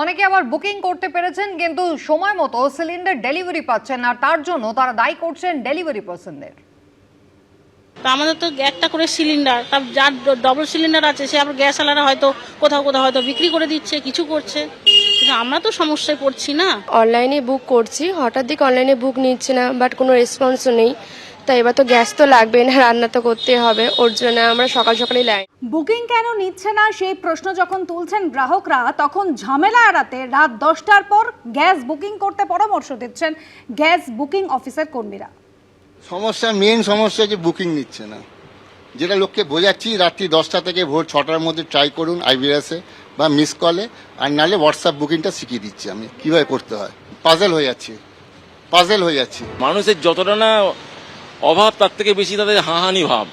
অনেকে আবার বুকিং করতে পেরেছেন কিন্তু সময় মতো সিলিন্ডার ডেলিভারি পাচ্ছেন না, তার জন্য তারা দায়ী করছেন ডেলিভারি পার্সনদের। আমাদের তো একটা করে সিলিন্ডার, তার যার ডবল সিলিন্ডার আছে সে আবার গ্যাস আলারা হয়তো কোথাও কোথাও হয়তো বিক্রি করে দিচ্ছে, কিছু করছে, কিন্তু আমরা তো সমস্যায় পড়ছি না। অনলাইনে বুক করছি, হঠাৎ দিকে অনলাইনে বুক নিচ্ছে না, বাট কোনো রেসপন্সও নেই। তাই এবার তো গ্যাস তো লাগবে না, রান্না তো করতে হবে, ওর জন্য আমরা সকাল সকালই লাইন। বুকিং কেন নিচ্ছে না সেই প্রশ্ন যখন তুলছেন গ্রাহকরা, তখন ঝামেলা এড়াতে রাত 10টার পর গ্যাস বুকিং করতে পরামর্শ দিচ্ছেন গ্যাস বুকিং অফিসের কর্মীরা। মেন সমস্যা যে বুকিং নিচ্ছে না, যেটা লোককে বোঝাচ্ছি রাত্রি 10টা থেকে ভোর 6টার মধ্যে ট্রাই করুন আইবিএসে বা মিস কলে, আর নাহলে হোয়াটসঅ্যাপ বুকিংটা শিখিয়ে দিচ্ছি আমি কিভাবে করতে হয়। পাজেল হয়ে যাচ্ছি। মানুষের যতটা না অভাব তার থেকে বেশি তাদের হাহানি ভাব,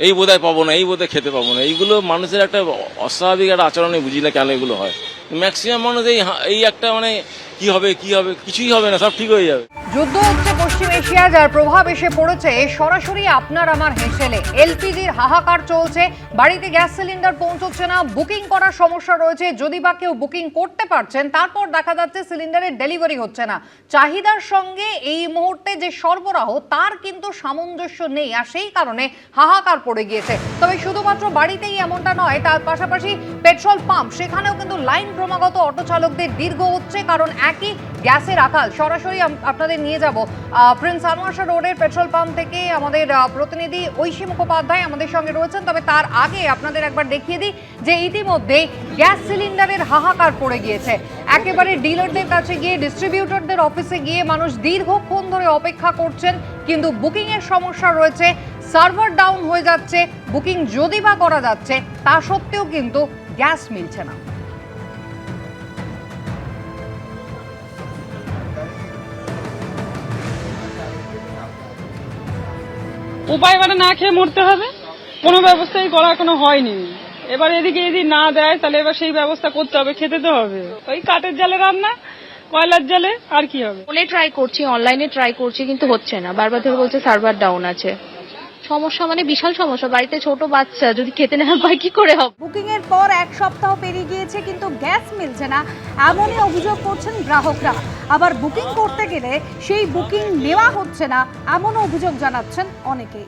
এই বোধহয় পাবো না, এই বোধহয় খেতে পাবো না, এইগুলো মানুষের একটা অস্বাভাবিক একটা আচরণে বুঝি না কেন এগুলো হয়। ম্যাক্সিমাম মানুষ এই একটা কি হবে কিছুই হবে না, সব ঠিক হয়ে যাবে। যুদ্ধ হচ্ছে পশ্চিম এশিয়া, যার প্রভাব এসে পড়েছে সরাসরি আপনার আমার হেসেলে। এলপিজির হাহাকার চলছে, বাড়িতে গ্যাস সিলিন্ডার পৌঁছচ্ছে না, বুকিং করার সমস্যা রয়েছে। যদি বা কেউ বুকিং করতে পারছেন, তারপর দেখা যাচ্ছে সিলিন্ডারের ডেলিভারি হচ্ছে না। চাহিদার সঙ্গে এই মুহূর্তে যে সরবরাহ তার কিন্তু সামঞ্জস্য নেই, আর সেই কারণে হাহাকার পড়ে গিয়েছে। তবে শুধুমাত্র বাড়িতেই এমনটা নয়, তার পাশাপাশি পেট্রোল পাম্প, সেখানেও কিন্তু লাইন ক্রমাগত অটো চালকদের দীর্ঘ হচ্ছে, কারণ একই গ্যাসের আকাল। সরাসরি আপনাদের নিয়ে যাব প্রিন্স আনোয়ার শাহ রোডের পেট্রোল পাম্প থেকে। আমাদের প্রতিনিধি ঐশী মুখোপাধ্যায় আমাদের সঙ্গে রয়েছেন। তবে তার আগে আপনাদের একবার দেখিয়ে দিই যে ইতিমধ্যে গ্যাস সিলিন্ডারের হাহাকার পড়ে গিয়েছে। একেবারে ডিলারদের কাছে গিয়ে, ডিস্ট্রিবিউটরদের অফিসে গিয়ে মানুষ দীর্ঘক্ষণ ধরে অপেক্ষা করছেন, কিন্তু বুকিং এর সমস্যা রয়েছে, সার্ভার ডাউন হয়ে যাচ্ছে। বুকিং যদি বা করা যাচ্ছে, তা সত্ত্বেও কিন্তু গ্যাস মিলছে না। উপায় না খেয়ে মরতে হবে, কোনো ব্যবস্থাই করা কোনো হয়নি। এবার এদিকে যদি না দেয় তাহলে এবার সেই ব্যবস্থা করতে হবে, খেতে তো হবে। ওই কাঠের জালে রান্না, কয়লার জালে, আর কি হবে। ফোনে ট্রাই করছি, অনলাইনে ট্রাই করছি, কিন্তু হচ্ছে না। বারবার ধরে বলছে সার্ভার ডাউন আছে। সমস্যা বিশাল সমস্যা, বাড়িতে ছোট বাচ্চা, যদি খেতে না পায় কি করে হবে। বুকিং এর পর 1 সপ্তাহ পেরিয়ে গিয়েছে কিন্তু গ্যাস মিলছে না, এমনই অভিযোগ করছেন গ্রাহকরা। আবার বুকিং করতে গেলে সেই বুকিং নেওয়া হচ্ছে না, এমনও অভিযোগ জানাচ্ছেন অনেকেই।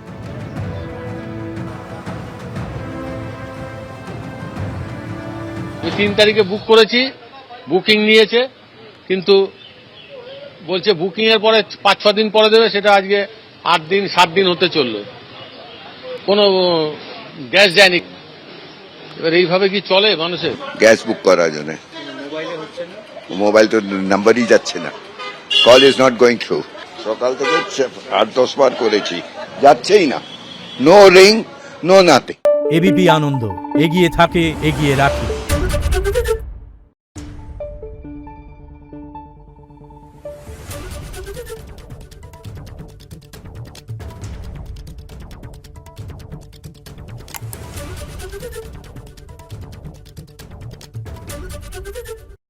আমি 3 তারিখে বুক করেছি, বুকিং নিয়েছে, কিন্তু বলছে বুকিং এর পরে 5-6 দিন পরে দেবে, সেটা আজকে 8 দিন 7 দিন হতে চললো, কোনো গ্যাস যায়নি। এবার এইভাবে কি চলে মানুষের? গ্যাস বুক করার জন্য মোবাইল তো নাম্বারই যাচ্ছে না, call is not going through. সকাল থেকে 8-10 বার করেছি, যাচ্ছেই না, no ring, no nothing. ABP Ananda, এগিয়ে থাকে, এগিয়ে রাখে।